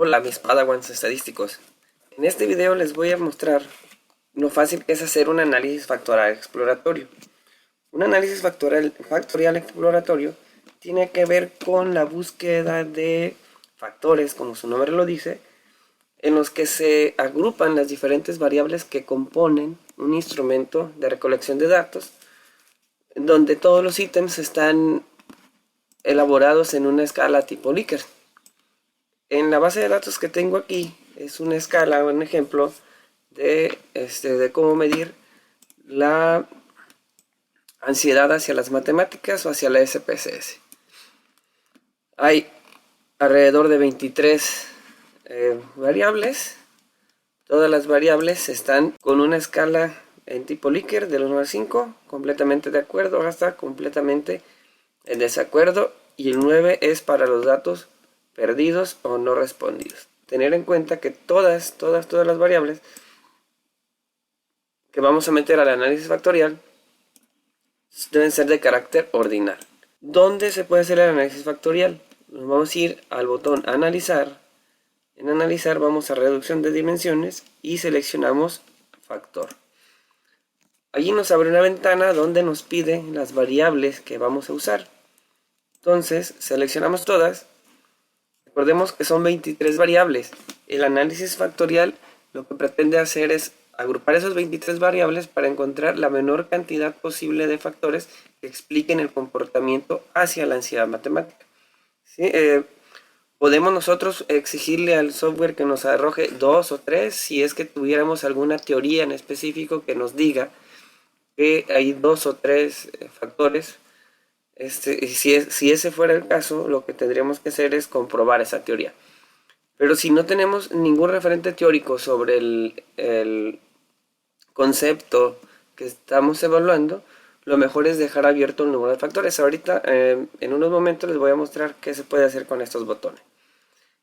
Hola mis Padawans estadísticos. En este video les voy a mostrar lo fácil que es hacer un análisis factorial exploratorio. Un análisis factorial exploratorio tiene que ver con la búsqueda de factores, como su nombre lo dice, en los que se agrupan las diferentes variables que componen un instrumento de recolección de datos, donde todos los ítems están elaborados en una escala tipo Likert. En la base de datos que tengo aquí es una escala, un ejemplo de cómo medir la ansiedad hacia las matemáticas o hacia la SPSS. Hay alrededor de 23 variables. Todas las variables están con una escala en tipo Likert del 1 al 5, completamente de acuerdo hasta completamente en desacuerdo, y el 9 es para los datos perdidos o no respondidos. Tener en cuenta que todas las variables que vamos a meter al análisis factorial deben ser de carácter ordinal. ¿Dónde se puede hacer el análisis factorial? Nos vamos a ir al botón analizar. En analizar vamos a reducción de dimensiones y seleccionamos factor. Allí nos abre una ventana donde nos pide las variables que vamos a usar. Entonces seleccionamos todas. Recordemos que son 23 variables. El análisis factorial lo que pretende hacer es agrupar esas 23 variables para encontrar la menor cantidad posible de factores que expliquen el comportamiento hacia la ansiedad matemática. ¿Sí? Podemos nosotros exigirle al software que nos arroje 2 o 3 si es que tuviéramos alguna teoría en específico que nos diga que hay 2 o 3 factores. Si ese fuera el caso, lo que tendríamos que hacer es comprobar esa teoría. Pero si no tenemos ningún referente teórico sobre el concepto que estamos evaluando, lo mejor es dejar abierto el número de factores. Ahorita, en unos momentos, les voy a mostrar qué se puede hacer con estos botones.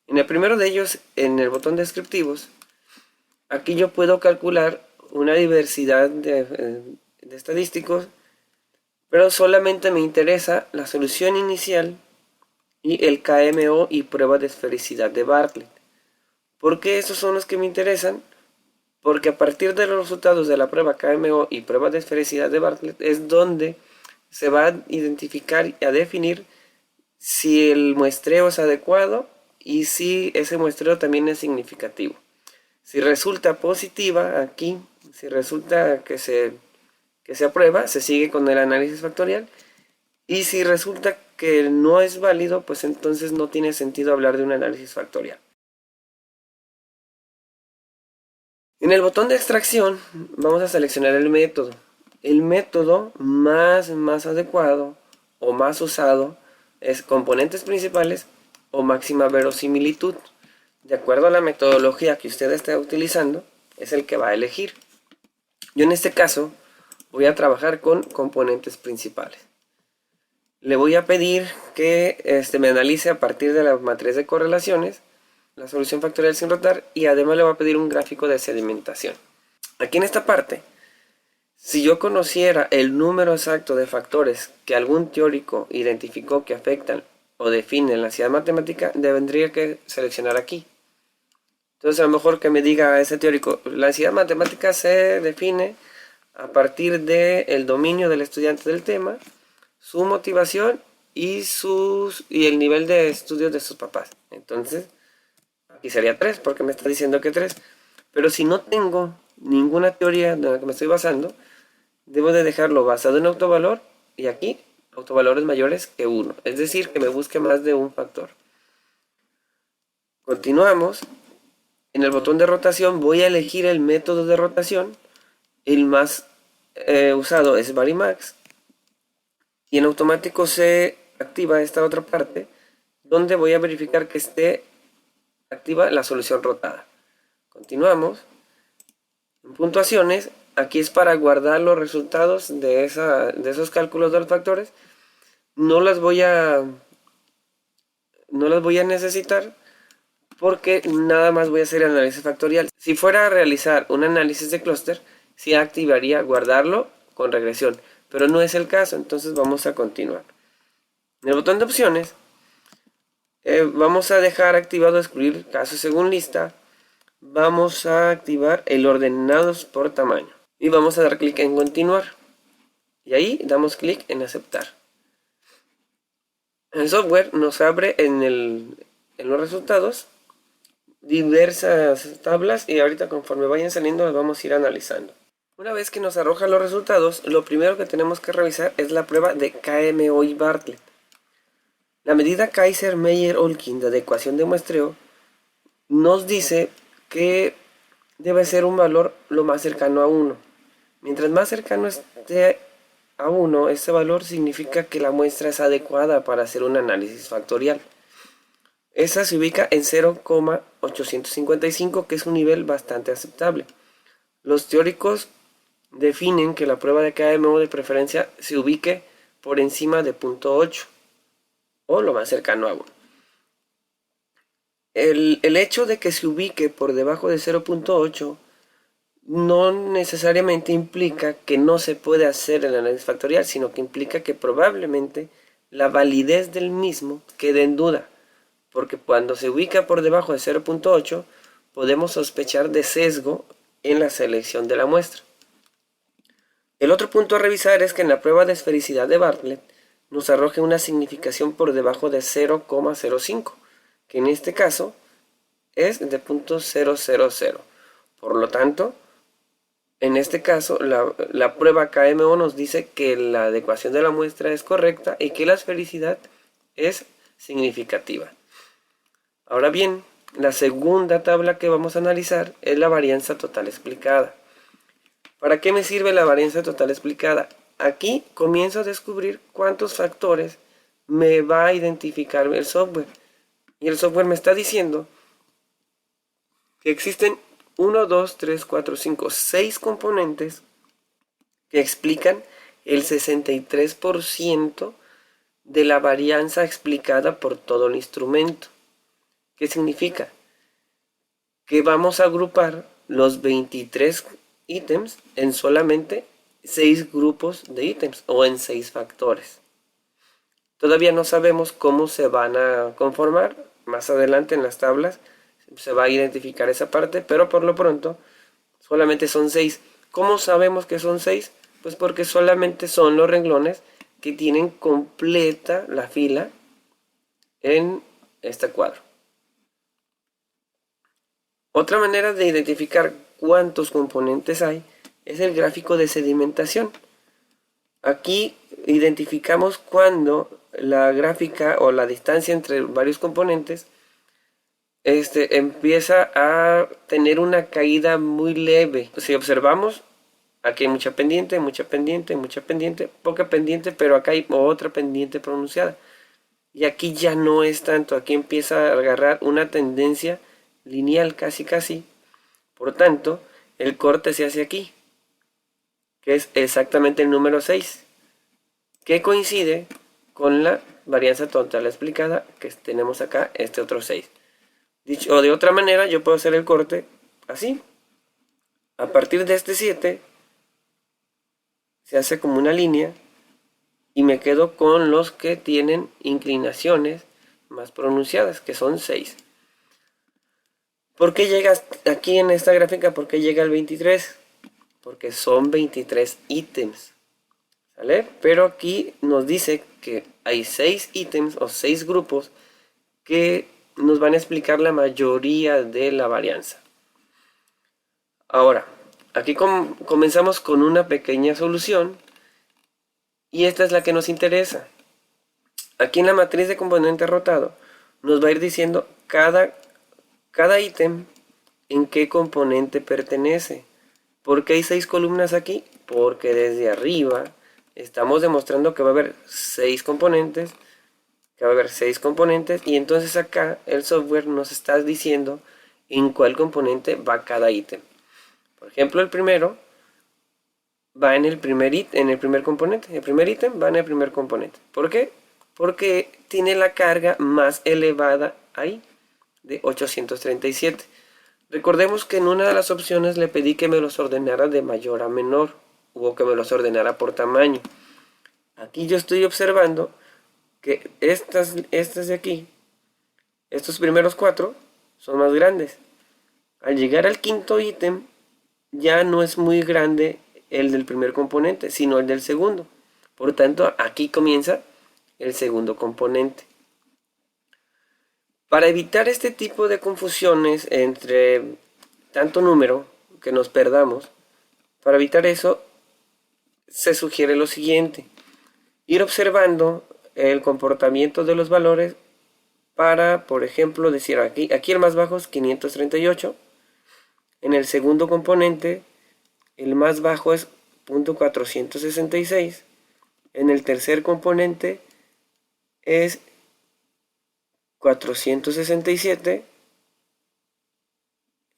En el primero de ellos, en el botón descriptivos, aquí yo puedo calcular una diversidad de estadísticos, pero solamente me interesa la solución inicial y el KMO y prueba de esfericidad de Bartlett. ¿Por qué esos son los que me interesan? Porque a partir de los resultados de la prueba KMO y prueba de esfericidad de Bartlett es donde se va a identificar y a definir si el muestreo es adecuado y si ese muestreo también es significativo. Si resulta positiva aquí, si resulta que se aprueba, se sigue con el análisis factorial. Y si resulta que no es válido, pues entonces no tiene sentido hablar de un análisis factorial. En el botón de extracción vamos a seleccionar el método. El método más adecuado o más usado es componentes principales o máxima verosimilitud. De acuerdo a la metodología que usted esté utilizando, es el que va a elegir. Yo en este caso voy a trabajar con componentes principales. Le voy a pedir que me analice a partir de la matriz de correlaciones la solución factorial sin rotar, y además le voy a pedir un gráfico de sedimentación. Aquí en esta parte, si yo conociera el número exacto de factores que algún teórico identificó que afectan o definen la ansiedad matemática, tendría que seleccionar aquí. Entonces a lo mejor que me diga ese teórico, la ansiedad matemática se define a partir del dominio del estudiante del tema, su motivación y el nivel de estudios de sus papás. Entonces, aquí sería 3 porque me está diciendo que 3. Pero si no tengo ninguna teoría de la que me estoy basando, debo de dejarlo basado en autovalor, y aquí autovalores mayores que 1. Es decir, que me busque más de un factor. Continuamos. En el botón de rotación voy a elegir el método de rotación. El más usado es Varimax. Y en automático se activa esta otra parte, donde voy a verificar que esté activa la solución rotada. Continuamos. En puntuaciones, aquí es para guardar los resultados de esos cálculos de los factores. No las voy a necesitar porque nada más voy a hacer análisis factorial. Si fuera a realizar un análisis de clúster, sí activaría guardarlo con regresión, pero no es el caso, entonces vamos a continuar. En el botón de opciones Vamos a dejar activado excluir casos según lista. Vamos a activar el ordenados por tamaño. Y vamos a dar clic en continuar. Y ahí damos clic en aceptar. El software nos abre en los resultados diversas tablas y ahorita conforme vayan saliendo las vamos a ir analizando. Una vez que nos arroja los resultados, lo primero que tenemos que revisar es la prueba de KMO y Bartlett. La medida Kaiser-Meyer-Olkin de adecuación de muestreo nos dice que debe ser un valor lo más cercano a 1. Mientras más cercano esté a 1, este valor significa que la muestra es adecuada para hacer un análisis factorial. Esa se ubica en 0,855, que es un nivel bastante aceptable. Los teóricos definen que la prueba de KMO de preferencia se ubique por encima de 0.8 o lo más cercano a 1. El hecho de que se ubique por debajo de 0.8 no necesariamente implica que no se puede hacer el análisis factorial, sino que implica que probablemente la validez del mismo quede en duda, porque cuando se ubica por debajo de 0.8 podemos sospechar de sesgo en la selección de la muestra. El otro punto a revisar es que en la prueba de esfericidad de Bartlett nos arroje una significación por debajo de 0,05, que en este caso es de 0.000. Por lo tanto, en este caso, la prueba KMO nos dice que la adecuación de la muestra es correcta y que la esfericidad es significativa. Ahora bien, la segunda tabla que vamos a analizar es la varianza total explicada. ¿Para qué me sirve la varianza total explicada? Aquí comienzo a descubrir cuántos factores me va a identificar el software. Y el software me está diciendo que existen 1, 2, 3, 4, 5, 6 componentes que explican el 63% de la varianza explicada por todo el instrumento. ¿Qué significa? Que vamos a agrupar los 23 ítems en solamente 6 grupos de ítems o en 6 factores. Todavía no sabemos cómo se van a conformar. Más adelante en las tablas se va a identificar esa parte, pero por lo pronto solamente son 6. ¿Cómo sabemos que son 6? Pues porque solamente son los renglones que tienen completa la fila en este cuadro. Otra manera de identificar cuántos componentes hay es el gráfico de sedimentación. Aquí identificamos cuando la gráfica o la distancia entre varios componentes empieza a tener una caída muy leve. Si observamos, aquí hay mucha pendiente, mucha pendiente, mucha pendiente, poca pendiente, pero acá hay otra pendiente pronunciada. Y aquí ya no es tanto, aquí empieza a agarrar una tendencia lineal casi. Por tanto, el corte se hace aquí, que es exactamente el número 6, que coincide con la varianza total explicada que tenemos acá, este otro 6. Dicho o de otra manera, yo puedo hacer el corte así. A partir de este 7, se hace como una línea y me quedo con los que tienen inclinaciones más pronunciadas, que son 6. ¿Por qué llega aquí en esta gráfica? ¿Por qué llega al 23? Porque son 23 ítems. ¿Sale? Pero aquí nos dice que hay 6 ítems o 6 grupos que nos van a explicar la mayoría de la varianza. Ahora, aquí comenzamos con una pequeña solución y esta es la que nos interesa. Aquí en la matriz de componente rotado nos va a ir diciendo cada ítem en qué componente pertenece. ¿Por qué hay 6 columnas aquí? Porque desde arriba estamos demostrando que va a haber 6 componentes, y entonces acá el software nos está diciendo en cuál componente va cada ítem. Por ejemplo, el primero va en el primer componente. El primer ítem va en el primer componente. ¿Por qué? Porque tiene la carga más elevada ahí, de 837. Recordemos que en una de las opciones le pedí que me los ordenara de mayor a menor, o que me los ordenara por tamaño. Aquí yo estoy observando que estas de aquí estos primeros 4 son más grandes. Al llegar al quinto ítem, ya no es muy grande el del primer componente, sino el del segundo. Por tanto, aquí comienza el segundo componente. Para evitar este tipo de confusiones entre tanto número, que nos perdamos, para evitar eso, se sugiere lo siguiente: ir observando el comportamiento de los valores para, por ejemplo, decir aquí el más bajo es 538, en el segundo componente el más bajo es .466, en el tercer componente es 467,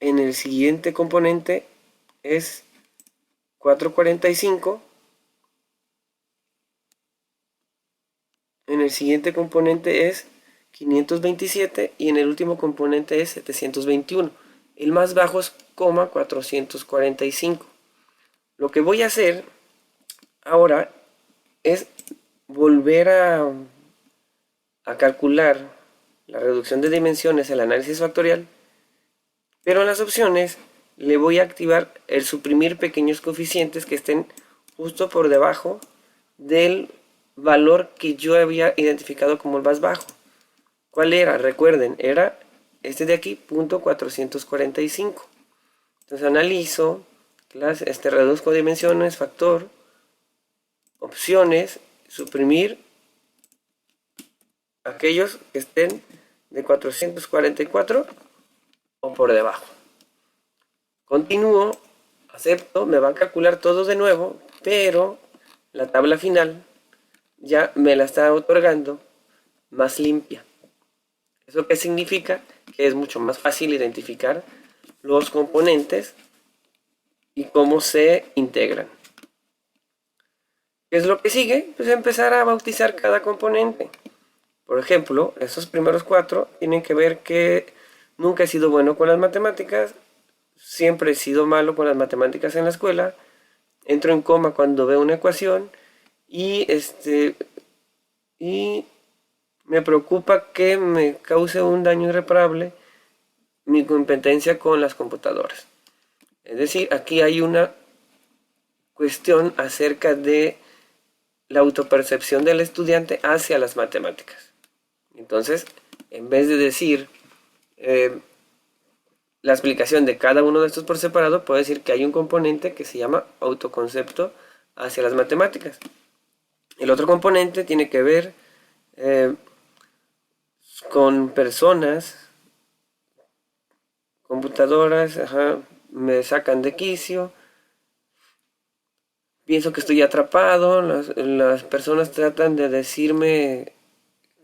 en el siguiente componente es 445, en el siguiente componente es 527 y en el último componente es 721. El más bajo es 445. Lo que voy a hacer ahora es volver a calcular la reducción de dimensiones, el análisis factorial, pero en las opciones le voy a activar el suprimir pequeños coeficientes que estén justo por debajo del valor que yo había identificado como el más bajo. ¿Cuál era? Recuerden, era este de aquí, .445. Entonces analizo, reduzco dimensiones, factor, opciones, suprimir aquellos que estén de 444 o por debajo. Continúo, acepto, me va a calcular todo de nuevo, pero la tabla final ya me la está otorgando más limpia. ¿Eso qué significa? Que es mucho más fácil identificar los componentes y cómo se integran. ¿Qué es lo que sigue? Pues empezar a bautizar cada componente. Por ejemplo, estos primeros 4 tienen que ver que nunca he sido bueno con las matemáticas, siempre he sido malo con las matemáticas en la escuela, entro en coma cuando veo una ecuación y me preocupa que me cause un daño irreparable mi competencia con las computadoras. Es decir, aquí hay una cuestión acerca de la autopercepción del estudiante hacia las matemáticas. Entonces, en vez de decir la explicación de cada uno de estos por separado, puedo decir que hay un componente que se llama autoconcepto hacia las matemáticas. El otro componente tiene que ver con personas, computadoras, me sacan de quicio, pienso que estoy atrapado, las personas tratan de decirme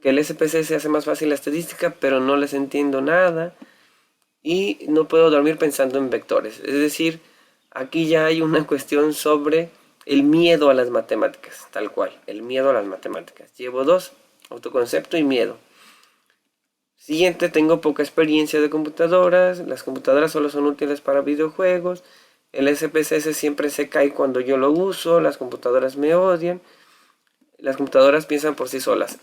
que el SPC se hace más fácil la estadística, pero no les entiendo nada y no puedo dormir pensando en vectores. Es decir, aquí ya hay una cuestión sobre el miedo a las matemáticas, tal cual, el miedo a las matemáticas. Llevo 2, autoconcepto y miedo. Siguiente, tengo poca experiencia de computadoras, las computadoras solo son útiles para videojuegos, el SPSS siempre se cae cuando yo lo uso, las computadoras me odian, las computadoras piensan por sí solas.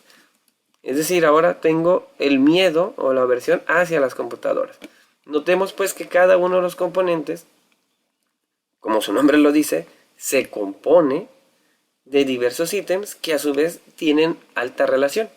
Es decir, ahora tengo el miedo o la aversión hacia las computadoras. Notemos pues que cada uno de los componentes, como su nombre lo dice, se compone de diversos ítems que a su vez tienen alta relación.